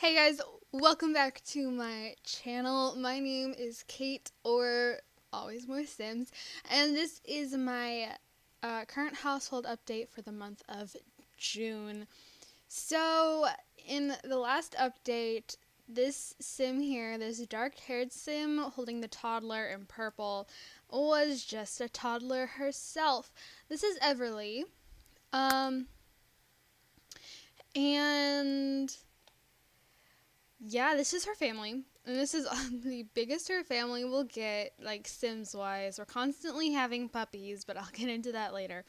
Hey guys, welcome back to my channel. My name is Kate, or Always More Sims, and this is my current household update for the month of June. So, in the last update, this sim here, this dark-haired sim holding the toddler in purple, was just a toddler herself. This is Everly. And yeah, this is her family. And this is the biggest her family will get, like, Sims-wise. We're constantly having puppies, but I'll get into that later.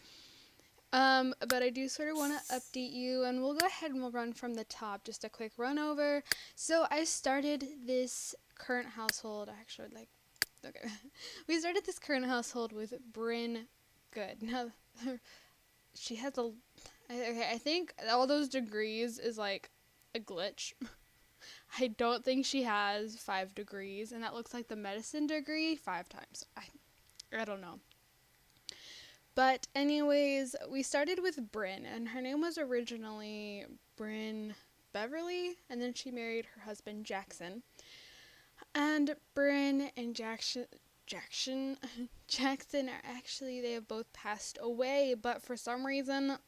But I do sort of want to update you, and we'll go ahead and we'll run from the top, just a quick run over. So I started this current household, actually, okay. We started this current household with Bryn Good. Now, she has I think all those degrees is, like, a glitch. I don't think she has 5 degrees, and that looks like the medicine degree 5 times. I don't know. But anyways, we started with Bryn, and her name was originally Bryn Beverly, and then she married her husband Jackson. And Bryn and Jackson are actually, they have both passed away, but for some reason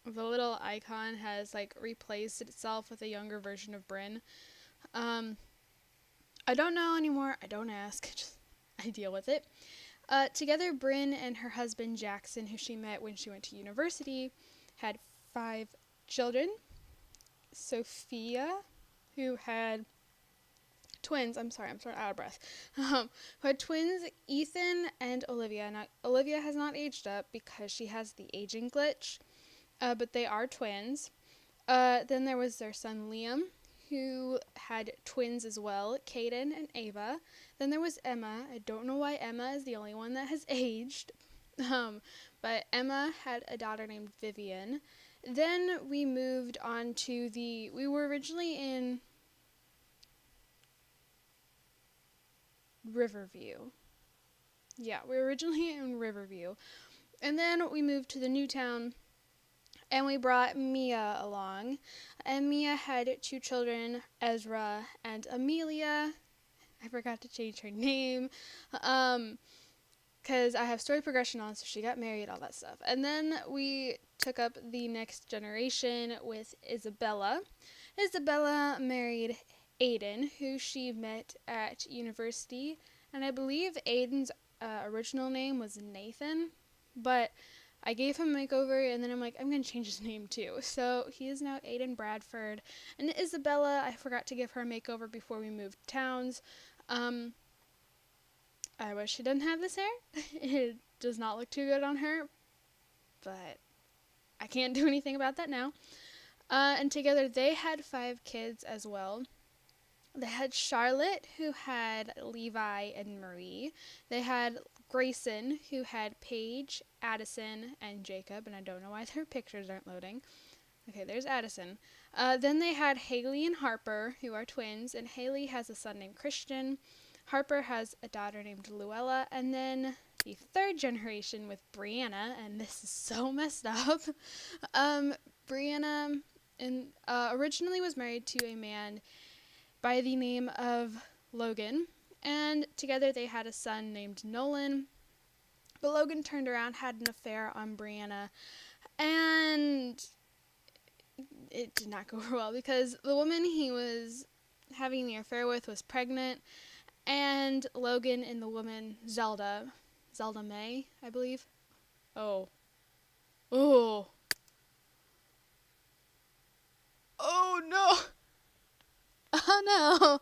the little icon has, like, replaced itself with a younger version of Bryn. I don't know anymore. I don't ask. I deal with it. Together, Bryn and her husband Jackson, who she met when she went to university, had 5 children. Sophia, who had twins. I'm sorry, out of breath. Who had twins, Ethan and Olivia. Now, Olivia has not aged up because she has the aging glitch, but they are twins. Then there was their son Liam, who had twins as well, Caden and Ava. Then there was Emma. I don't know why Emma is the only one that has aged. But Emma had a daughter named Vivian. Then we moved on to we were originally in Riverview. Yeah, we were originally in Riverview. And then we moved to the new town, and we brought Mia along. And Mia had 2 children, Ezra and Amelia. I forgot to change her name, because I have story progression on, so she got married, all that stuff. And then we took up the next generation with Isabella. Isabella married Aiden, who she met at university, and I believe Aiden's original name was Nathan, but I gave him a makeover, and then I'm like, I'm going to change his name too. So he is now Aiden Bradford. And Isabella, I forgot to give her a makeover before we moved towns. I wish she didn't have this hair. It does not look too good on her, but I can't do anything about that now. And together they had 5 kids as well. They had Charlotte, who had Levi and Marie. They had Grayson, who had Paige, Addison, and Jacob, and I don't know why their pictures aren't loading. Okay, there's Addison. Then they had Haley and Harper, who are twins, and Haley has a son named Christian. Harper has a daughter named Luella, and then the 3rd generation with Brianna, and this is so messed up. Brianna originally was married to a man by the name of Logan, and together they had a son named Nolan. But Logan turned around, had an affair on Brianna, and it did not go well because the woman he was having the affair with was pregnant, and Logan and the woman Zelda May, I believe. Oh no! Oh no!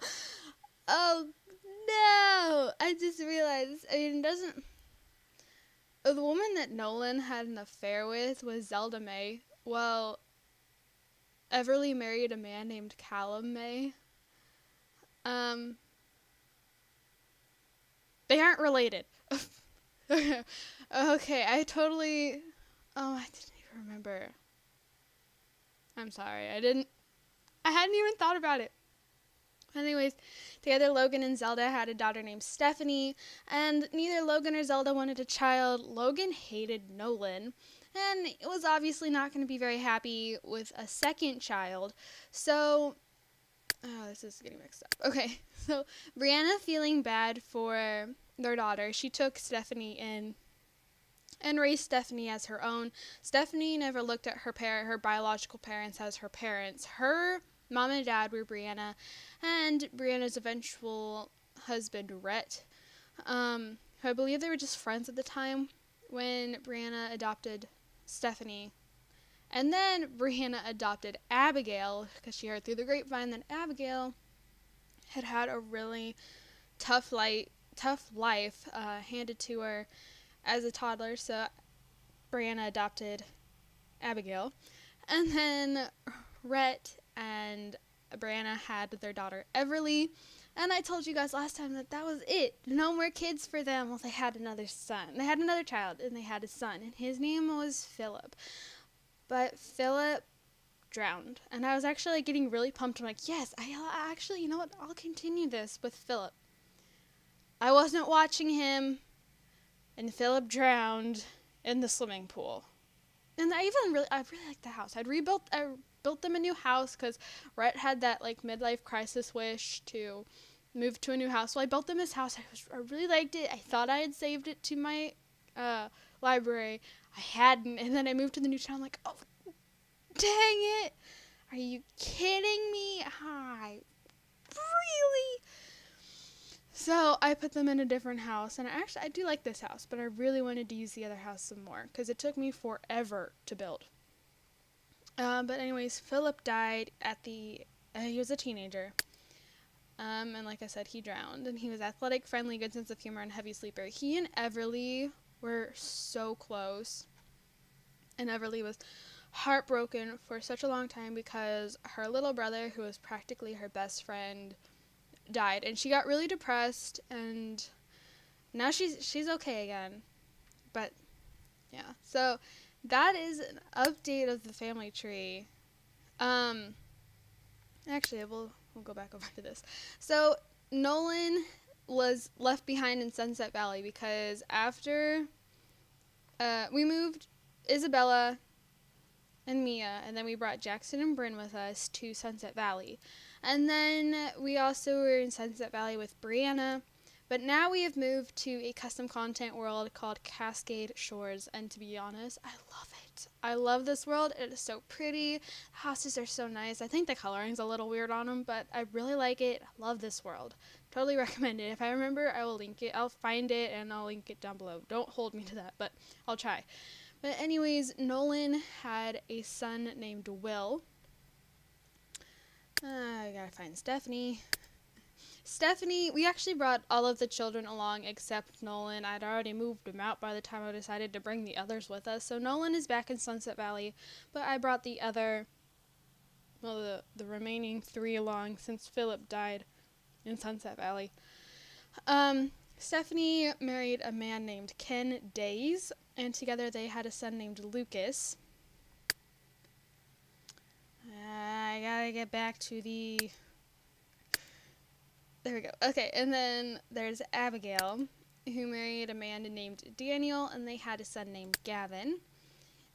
Oh no! I just realized, it doesn't. The woman that Nolan had an affair with was Zelda May. Well, Everly married a man named Callum May. They aren't related. Okay, I totally. Oh, I didn't even remember. I'm sorry, I hadn't even thought about it. Anyways, together Logan and Zelda had a daughter named Stephanie, and neither Logan or Zelda wanted a child. Logan hated Nolan, and was obviously not going to be very happy with a second child. So Oh, this is getting mixed up. Okay, so Brianna, feeling bad for their daughter, she took Stephanie in and raised Stephanie as her own. Stephanie never looked at her biological parents as her parents. Her mom and dad were Brianna and Brianna's eventual husband, Rhett. Who I believe they were just friends at the time when Brianna adopted Stephanie. And then Brianna adopted Abigail because she heard through the grapevine that Abigail had a really tough life handed to her as a toddler. So Brianna adopted Abigail. And then Rhett and Brianna had their daughter Everly. And I told you guys last time that was it. No more kids for them. Well, they had another son. They had another child, and they had a son. And his name was Philip. But Philip drowned. And I was actually getting really pumped. I'm like, yes, I actually, you know what? I'll continue this with Philip. I wasn't watching him, and Philip drowned in the swimming pool. And I really liked the house. I built them a new house because Rhett had that like midlife crisis wish to move to a new house. So I built them this house. I really liked it. I thought I had saved it to my library. I hadn't, and then I moved to the new town. I'm like, oh, dang it! Are you kidding me? Hi, really? So I put them in a different house, and I do like this house, but I really wanted to use the other house some more because it took me forever to build. But anyways, Philip died he was a teenager. And like I said, he drowned, and he was athletic, friendly, good sense of humor, and heavy sleeper. He and Everly were so close, and Everly was heartbroken for such a long time because her little brother, who was practically her best friend, died, and she got really depressed, and now she's okay again. But yeah, so that is an update of the family tree. Actually, we'll go back over to this. So Nolan was left behind in Sunset Valley because after we moved Isabella and Mia, and then we brought Jackson and Bryn with us to Sunset Valley. And then we also were in Sunset Valley with Brianna, but now we have moved to a custom content world called Cascade Shores, and to be honest, I love it. I love this world. It is so pretty. The houses are so nice. I think the coloring's a little weird on them, but I really like it. I love this world. Totally recommend it. If I remember, I will link it. I'll find it, and I'll link it down below. Don't hold me to that, but I'll try. But anyways, Nolan had a son named Will. I gotta find Stephanie. We actually brought all of the children along except Nolan. I'd already moved them out by the time I decided to bring the others with us. So Nolan is back in Sunset Valley, but I brought the remaining 3 along since Philip died in Sunset Valley. Stephanie married a man named Ken Days, and together they had a son named Lucas. I gotta get back to the... There we go. Okay, and then there's Abigail, who married a man named Daniel, and they had a son named Gavin.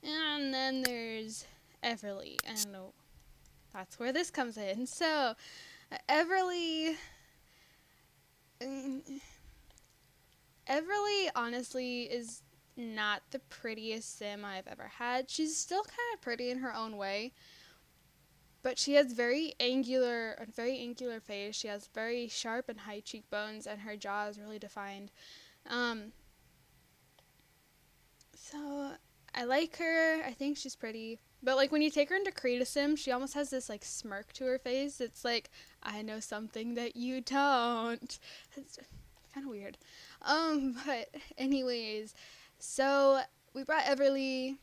And then there's Everly, and that's where this comes in. So, Everly honestly is not the prettiest sim I've ever had. She's still kind of pretty in her own way, but she has a very angular face. She has very sharp and high cheekbones, and her jaw is really defined. So I like her. I think she's pretty. But like when you take her into Create a Sim, she almost has this like smirk to her face. It's like, I know something that you don't. It's kind of weird. But anyways, so we brought Everly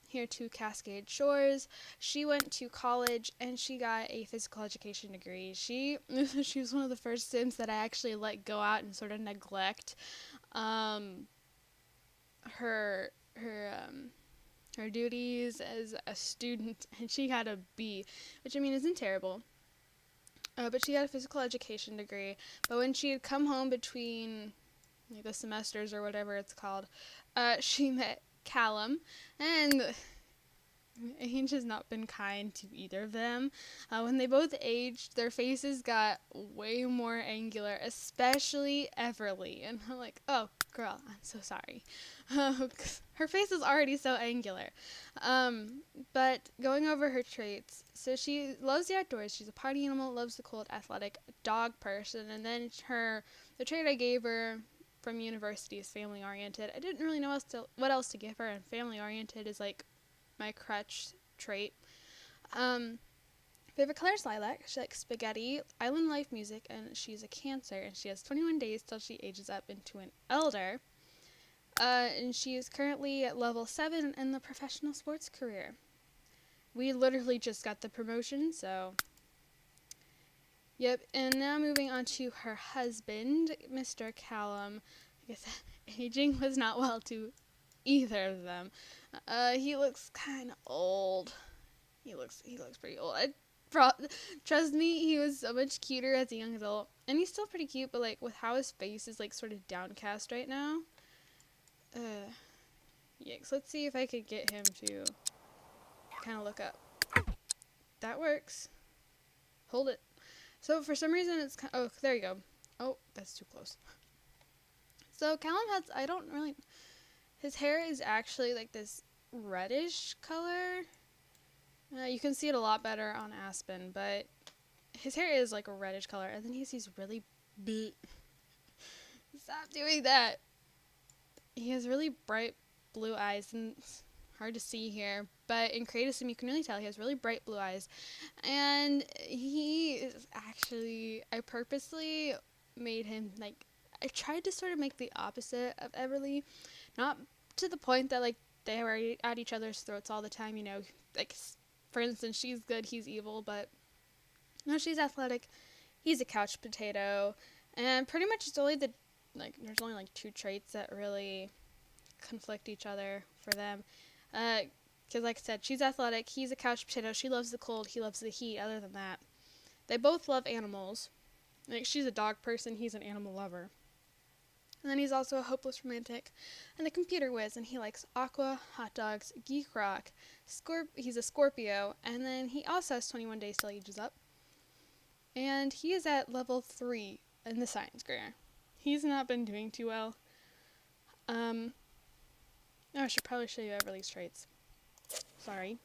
here to Cascade Shores. She went to college and she got a physical education degree. She was one of the first Sims that I actually let go out and sort of neglect her duties as a student, and she got a B, which I mean isn't terrible. But she got a physical education degree. But when she had come home between like the semesters or whatever it's called, she met Callum, and Age has not been kind to either of them. When they both aged, their faces got way more angular, especially Everly. And I'm like, oh, girl, I'm so sorry. Her face is already so angular. But going over her traits, so she loves the outdoors. She's a party animal, loves the cold, athletic, dog person. And then the trait I gave her from university is family oriented. I didn't really know what else to give her, and family oriented is like my crutch trait. Favorite color is lilac. She likes spaghetti, island life music, and she's a Cancer, and she has 21 days till she ages up into an elder. And she is currently at level 7 in the professional sports career. We literally just got the promotion, so yep. And now moving on to her husband, Mr. Callum. I guess aging was not well to either of them. He looks kind of old. He looks pretty old. Trust me, he was so much cuter as a young adult, and he's still pretty cute. But like with how his face is like sort of downcast right now. Yikes. Let's see if I could get him to kind of look up. That works. Hold it. So for some reason it's oh, there you go. Oh, that's too close. So Callum his hair is actually like this reddish color. You can see it a lot better on Aspen, but his hair is like a reddish color, and then he has these really stop doing that. He has really bright blue eyes, and it's hard to see here, but in Creative Sim you can really tell he has really bright blue eyes. And he is actually, I purposely made him like, I tried to sort of make the opposite of Everly, not to the point that like they were at each other's throats all the time, you know, like for instance she's good, he's evil, but no, she's athletic, he's a couch potato, and pretty much it's only there's only like 2 traits that really conflict each other for them. Because like I said, she's athletic, he's a couch potato, she loves the cold, he loves the heat. Other than that, they both love animals. Like she's a dog person, he's an animal lover. And then he's also a hopeless romantic and a computer whiz, and he likes aqua, hot dogs, geek rock, he's a Scorpio, and then he also has 21 days till he ages up. And he is at level 3 in the science career. He's not been doing too well. I should probably show you Everly's traits. Sorry.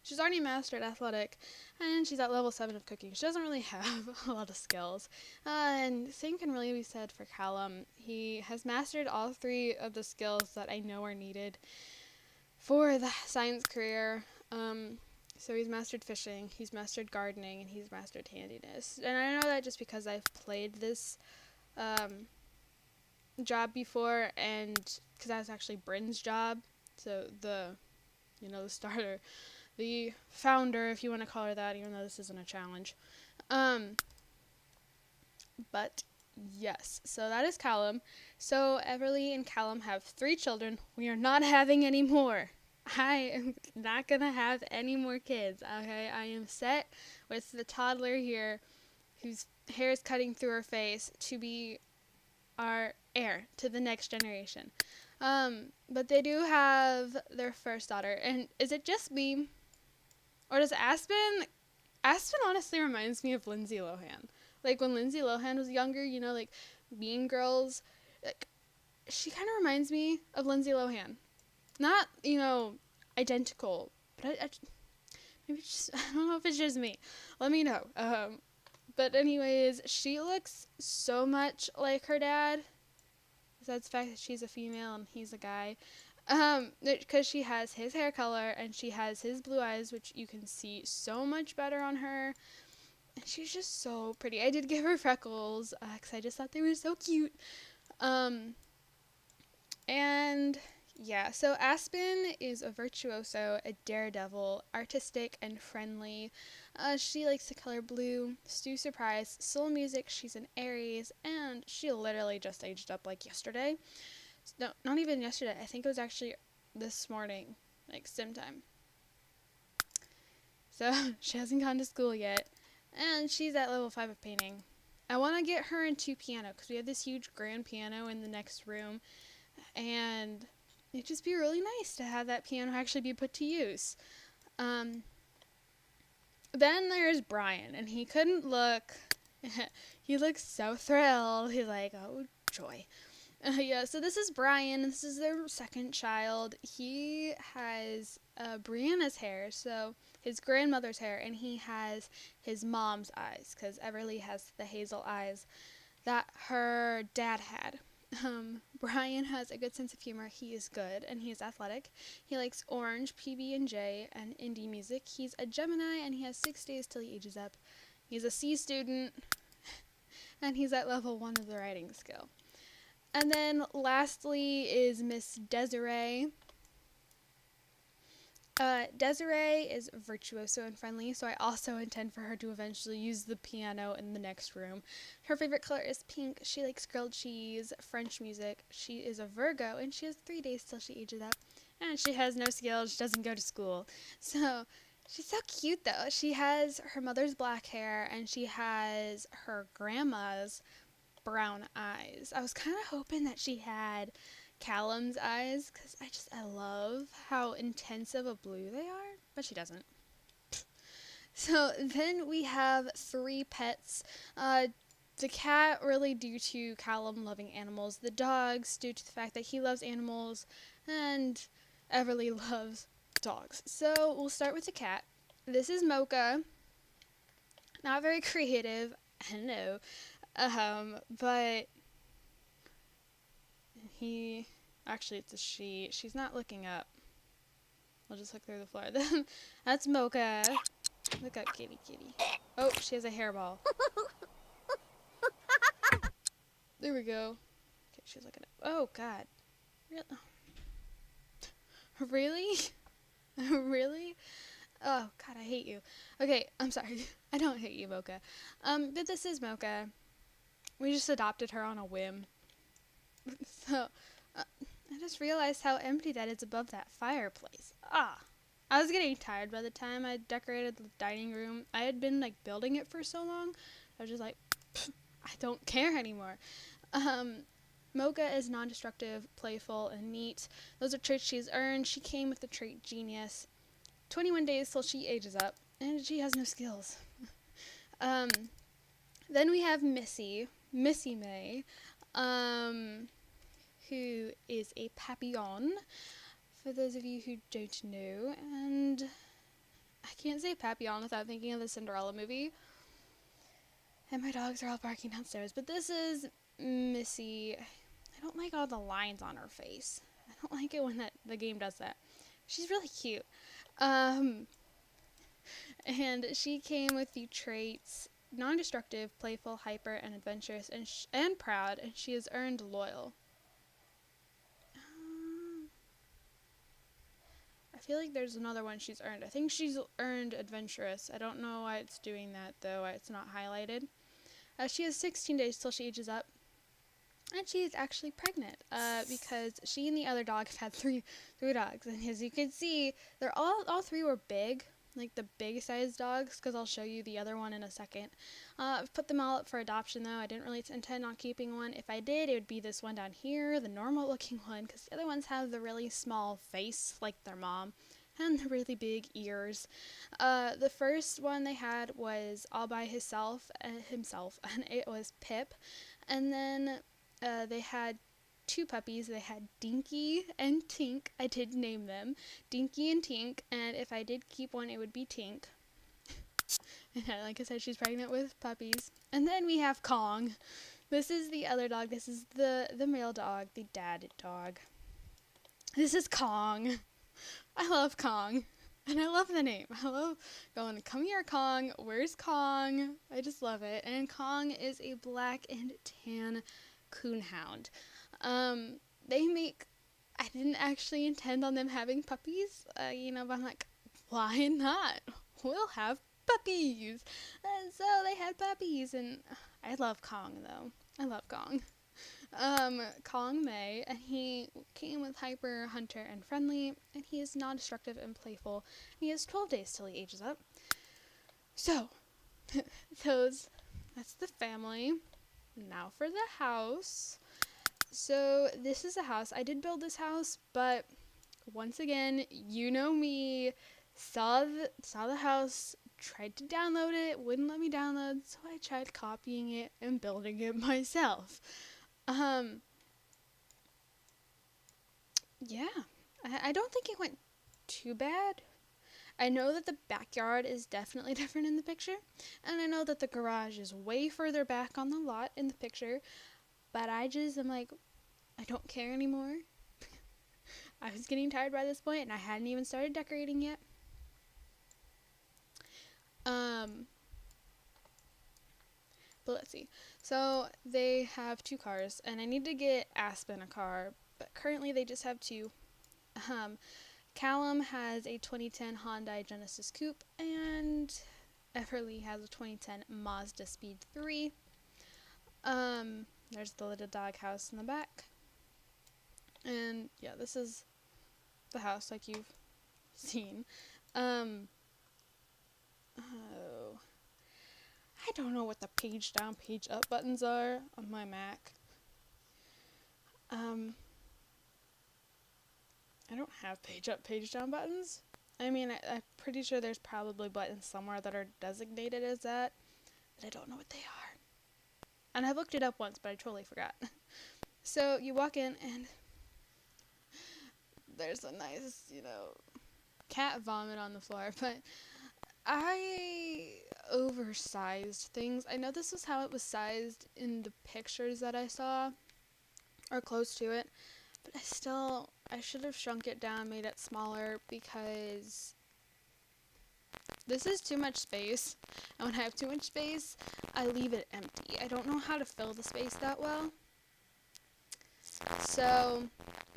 She's already mastered athletic, and she's at level 7 of cooking. She doesn't really have a lot of skills. And same can really be said for Callum. He has mastered all 3 of the skills that I know are needed for the science career. So he's mastered fishing, he's mastered gardening, and he's mastered handiness. And I know that just because I've played this job before, and because that was actually Bryn's job. So the starter, the founder, if you want to call her that, even though this isn't a challenge. But yes, so that is Callum. So Everly and Callum have 3 children. We are not having any more. I am not gonna have any more kids, okay? I am set with the toddler here whose hair is cutting through her face to be our heir to the next generation. But they do have their first daughter. And is it just me? Or does Aspen honestly reminds me of Lindsay Lohan. Like when Lindsay Lohan was younger, you know, like Mean Girls, like she kind of reminds me of Lindsay Lohan. Not, identical, but maybe just, I don't know if it's just me. Let me know. But anyways, she looks so much like her dad. Besides the fact that she's a female and he's a guy. Because she has his hair color and she has his blue eyes, which you can see so much better on her. And she's just so pretty. I did give her freckles because I just thought they were so cute. And yeah, so Aspen is a virtuoso, a daredevil, artistic, and friendly. She likes the color blue, Stu Surprise, soul music, she's an Aries, and she literally just aged up like yesterday. No, not even yesterday. I think it was actually this morning, like sim time. So she hasn't gone to school yet, and she's at level 5 of painting. I want to get her into piano because we have this huge grand piano in the next room, and it'd just be really nice to have that piano actually be put to use. Um, then there's Brian, and he couldn't look. He looks so thrilled. He's like, oh, joy. Yeah, so this is Brian. This is their second child. He has Brianna's hair, so his grandmother's hair, and he has his mom's eyes, because Everly has the hazel eyes that her dad had. Brian has a good sense of humor. He is good, and he is athletic. He likes orange, PB&J, and indie music. He's a Gemini, and he has 6 days till he ages up. He's a C student, and he's at level 1 of the writing skill. And then lastly is Miss Desiree. Desiree is virtuoso and friendly, so I also intend for her to eventually use the piano in the next room. Her favorite color is pink. She likes grilled cheese, French music. She is a Virgo, and she has 3 days till she ages up. And she has no skills. She doesn't go to school. So she's so cute, though. She has her mother's black hair, and she has her grandma's brown eyes. I was kind of hoping that she had Callum's eyes, because I love how intense of a blue they are, but she doesn't. So then we have 3 pets. The cat, really due to Callum loving animals. The dogs, due to the fact that he loves animals, and Everly loves dogs. So we'll start with the cat. This is Mocha. Not very creative, I know. But actually it's a she. She's not looking up. I'll just look through the floor. That's Mocha. Look up, kitty. Oh, she has a hairball. There we go. Okay, she's looking up. Oh, God. Really? Really? Oh, God, I hate you. Okay, I'm sorry. I don't hate you, Mocha. But this is Mocha. We just adopted her on a whim. So, I just realized how empty that is above that fireplace. I was getting tired by the time I decorated the dining room. I had been, building it for so long. I was just like, I don't care anymore. Mocha is non-destructive, playful, and neat. Those are traits she's earned. She came with the trait genius. 21 days till she ages up, and she has no skills. Then we have Missy May, who is a papillon, for those of you who don't know, and I can't say papillon without thinking of the Cinderella movie, and my dogs are all barking downstairs, but this is Missy. I don't like all the lines on her face. I don't like it when the game does that. She's really cute. And she came with the traits non-destructive, playful, hyper, and adventurous, and proud, and she has earned loyal. I feel like there's another one she's earned. I think she's earned adventurous. I don't know why it's doing that, though. It's not highlighted. She has 16 days till she ages up. And she is actually pregnant, because she and the other dog have had three dogs. And as you can see, they're all 3 were big, like the big sized dogs, because I'll show you the other one in a second. I've put them all up for adoption, though. I didn't really intend on keeping one. If I did, it would be this one down here, the normal looking one, because the other ones have the really small face, like their mom, and the really big ears. The first one they had was all by himself, and it was Pip. And then they had 2 puppies. They had Dinky and Tink. I did name them Dinky and Tink, and if I did keep one, it would be Tink. And like I said, she's pregnant with puppies. And then we have Kong. This is the other dog. This is the male dog, the dad dog. This is Kong. I love Kong. And I love the name. I love going, come here, Kong. Where's Kong? I just love it. And Kong is a black and tan coonhound. I didn't actually intend on them having puppies, but I'm like, why not? We'll have puppies. And so they had puppies, and I love Kong, though. I love Kong. Kong May, and he came with hyper, hunter, and friendly, and he is non-destructive and playful, and he has 12 days till he ages up. So, that's the family. Now for the house. So this is a house. I did build this house, but once again, you know me, saw the house, tried to download it, wouldn't let me download, so I tried copying it and building it myself. Um, yeah, I don't think it went too bad. I know that the backyard is definitely different in the picture, and I know that the garage is way further back on the lot in the picture, but I'm like, I don't care anymore. I was getting tired by this point, and I hadn't even started decorating yet. Um, but let's see. So they have 2 cars, and I need to get Aspen a car, but currently they just have 2. Um, Callum has a 2010 Hyundai Genesis Coupe, and Everly has a 2010 Mazda Speed 3. There's the little dog house in the back. And yeah, this is the house like you've seen. Oh, I don't know what the page down, page up buttons are on my Mac. I don't have page up, page down buttons. I mean, I'm pretty sure there's probably buttons somewhere that are designated as that, but I don't know what they are. And I looked it up once, but I totally forgot. So you walk in, and there's a nice, cat vomit on the floor, but I oversized things. I know this is how it was sized in the pictures that I saw, or close to it, but I should have shrunk it down, made it smaller, because this is too much space, and when I have too much space, I leave it empty. I don't know how to fill the space that well. So,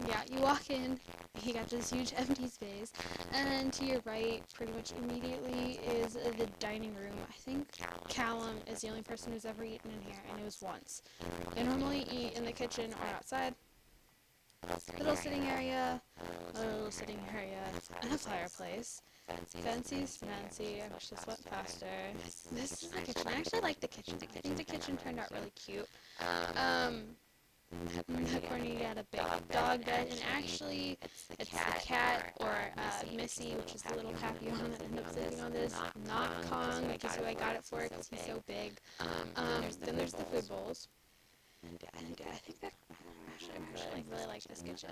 yeah, you walk in, you got this huge empty space, and then to your right, pretty much immediately, is the dining room. I think Callum is the only person who's ever eaten in here, and it was once. They normally eat in the kitchen or outside. Little sitting area, and a fireplace. Fancy, fancy. I wish this went faster. This is the kitchen. I actually like the kitchen. I think the kitchen turned out really cute. In that corner you got a big dog bed, and actually it's the cat, or Missy, which is the little papillon that ended up sitting on this, not Kong, which is who I got it for because he's so big. Then there's the food bowls. And I think that I really like this kitchen.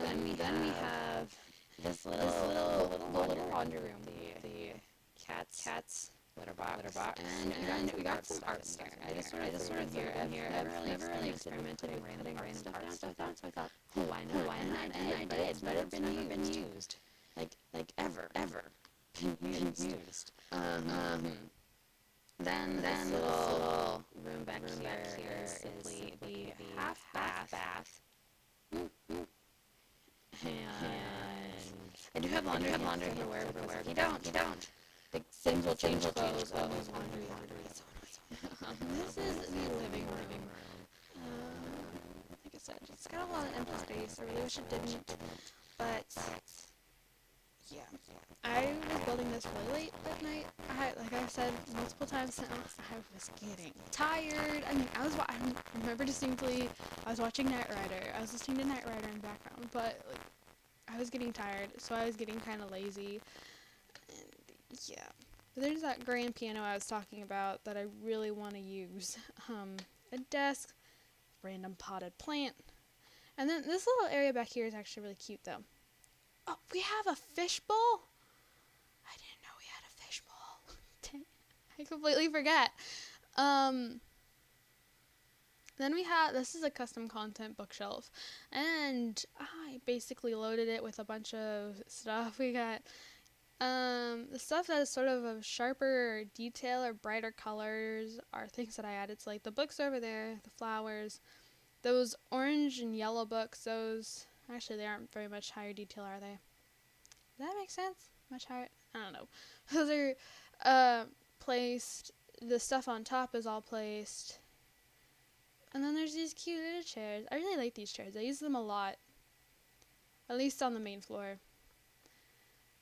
Then we have this little laundry room, the cat's litter box, and we got some art in there. I just sort of threw it in here. Never really experimented with random stuff down, so I thought, why not? And I did. It's never been used, like ever been used. Then this little room back here is simply the half bath. And I do have laundry everywhere. You don't. The Sims will change clothes. Laundry. This is the living room. Like I said, it's got a lot of empty space. I really wish it didn't, but yeah. I was building this really late that night. Like I said multiple times now, I was getting tired. I mean, I remember distinctly, I was watching Knight Rider. I was listening to Knight Rider in the background, but I was getting tired, so I was getting kind of lazy. And yeah. But there's that grand piano I was talking about that I really want to use. A desk, random potted plant. And then this little area back here is actually really cute though. Oh, we have a fishbowl? I didn't know we had a fishbowl. I completely forgot. Then this is a custom content bookshelf, and I basically loaded it with a bunch of stuff. We got the stuff that is sort of a sharper detail or brighter colors are things that I added. So like the books over there, the flowers, those orange and yellow books, actually they aren't very much higher detail, are they? Does that make sense? Much higher? I don't know. Those are placed, the stuff on top is all placed. And then there's these cute little chairs. I really like these chairs. I use them a lot. At least on the main floor.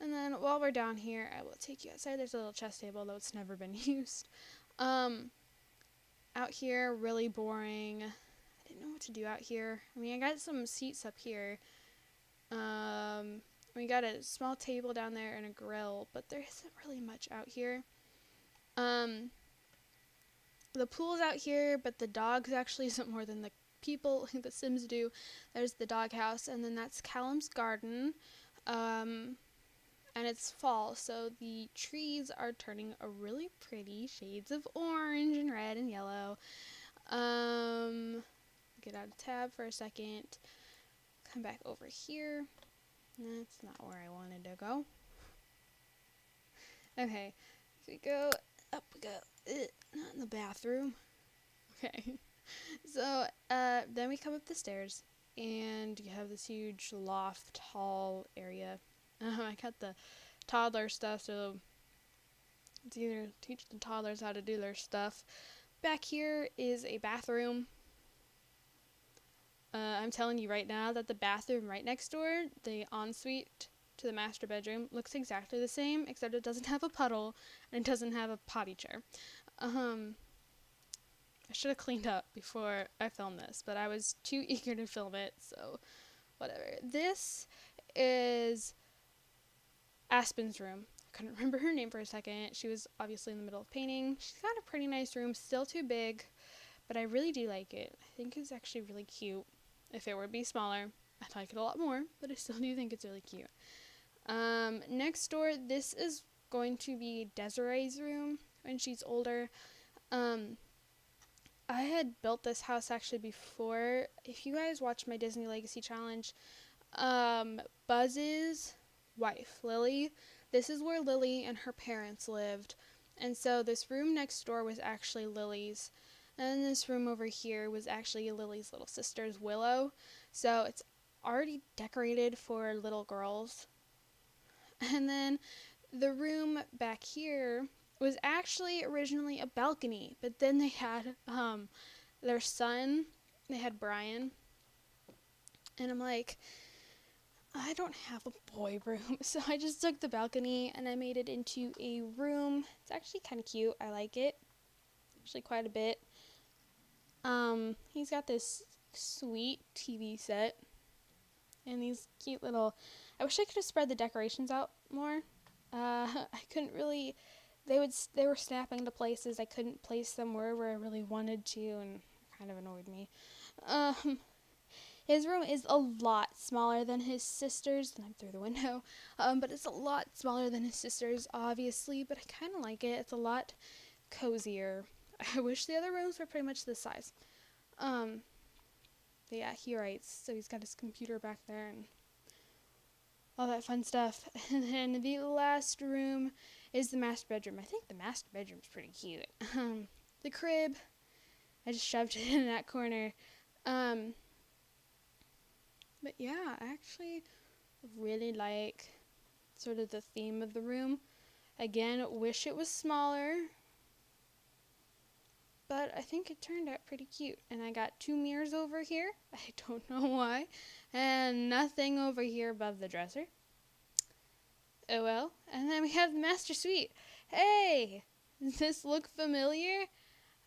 And then while we're down here, I will take you outside. There's a little chess table, though it's never been used. Out here, really boring. I didn't know what to do out here. I mean, I got some seats up here. We got a small table down there and a grill, but there isn't really much out here. The pool's out here, but the dogs actually isn't more than the people, the Sims do. There's the doghouse, and then that's Callum's garden. And it's fall, so the trees are turning a really pretty shades of orange and red and yellow. Get out of tab for a second. Come back over here. That's not where I wanted to go. Okay, so we go up, we go. Not in the bathroom. Okay. So, then we come up the stairs, and you have this huge loft hall area. I got the toddler stuff, so it's either teach the toddlers how to do their stuff. Back here is a bathroom. I'm telling you right now that the bathroom right next door, the ensuite to the master bedroom, looks exactly the same, except it doesn't have a puddle, and it doesn't have a potty chair. I should have cleaned up before I filmed this, but I was too eager to film it, so whatever. This is Aspen's room. I couldn't remember her name for a second. She was obviously in the middle of painting. She's got a pretty nice room, still too big, but I really do like it. I think it's actually really cute. If it were to be smaller, I'd like it a lot more, but I still do think it's really cute. Next door, this is going to be Desiree's room when she's older. I had built this house actually before. If you guys watch my Disney Legacy Challenge, Buzz's wife, Lily, this is where Lily and her parents lived. And so this room next door was actually Lily's. And this room over here was actually Lily's little sister's, Willow. So it's already decorated for little girls. And then the room back here was actually originally a balcony, but then they had their son, they had Brian, and I'm like, I don't have a boy room, so I just took the balcony and I made it into a room. It's actually kind of cute. I like it, actually quite a bit. He's got this sweet TV set and these cute little, I wish I could have spread the decorations out more. I couldn't really, they were snapping into places. I couldn't place them where I really wanted to, and it kind of annoyed me. His room is a lot smaller than his sister's, and I'm through the window, but it's a lot smaller than his sister's, obviously, but I kind of like it. It's a lot cozier. I wish the other rooms were pretty much this size. But yeah, he writes, so he's got his computer back there, and all that fun stuff. And then the last room is the master bedroom. I think the master bedroom's pretty cute. The crib, I just shoved it in that corner. But yeah, I actually really like sort of the theme of the room. Again, wish it was smaller, but I think it turned out pretty cute. And I got 2 mirrors over here. I don't know why. And nothing over here above the dresser. Oh well. And then we have the master suite. Hey! Does this look familiar?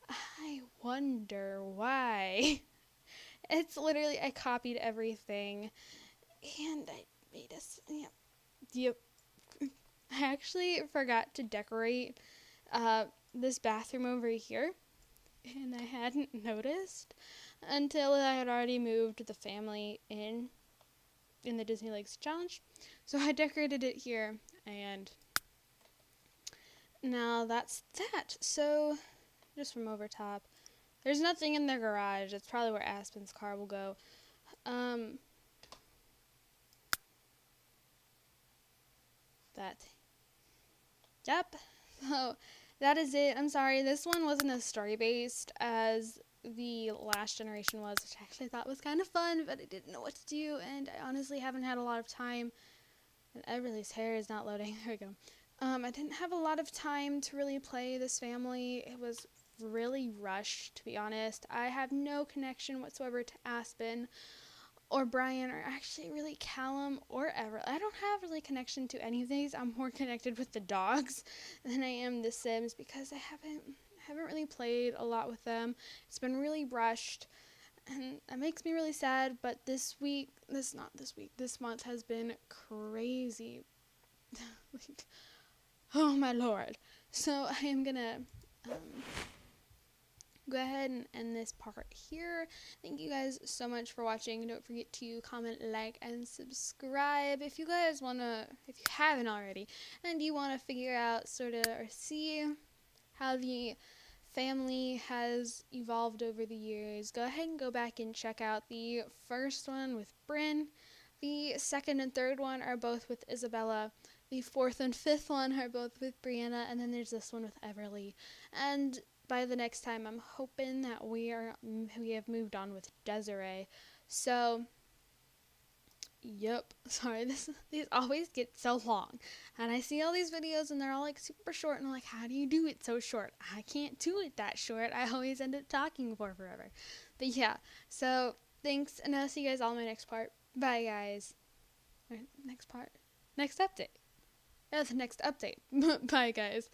I wonder why. It's literally, I copied everything. And I made us, yep. I actually forgot to decorate this bathroom over here. And I hadn't noticed until I had already moved the family in the Disney Legacy Challenge. So I decorated it here, and now that's that. So, just from over top, there's nothing in the garage. That's probably where Aspen's car will go. Yep. So, that is it. I'm sorry, this one wasn't as story-based as the last generation was, which I actually thought was kind of fun, but I didn't know what to do, and I honestly haven't had a lot of time. Everly's hair is not loading. There we go. I didn't have a lot of time to really play this family. It was really rushed, to be honest. I have no connection whatsoever to Aspen or Brian, or actually really Callum or Everett. I don't have really connection to any of these. I'm more connected with the dogs than I am the Sims, because I haven't really played a lot with them. It's been really rushed, And that makes me really sad, but this month has been crazy. Like, oh my lord. So I am gonna go ahead and end this part here. Thank you guys so much for watching. Don't forget to comment, like, and subscribe if you haven't already, and you want to figure out or see how the family has evolved over the years. Go ahead and go back and check out the first one with Bryn. The second and third one are both with Isabella. The fourth and fifth one are both with Brianna, and then there's this one with Everly. And by the next time, I'm hoping that we have moved on with Desiree. So, yep. Sorry, these always get so long, and I see all these videos and they're all like super short, and I'm like, how do you do it so short? I can't do it that short. I always end up talking for forever. But yeah, so thanks, and I'll see you guys all in my next part. Bye, guys. Next update. That's the next update. Bye, guys.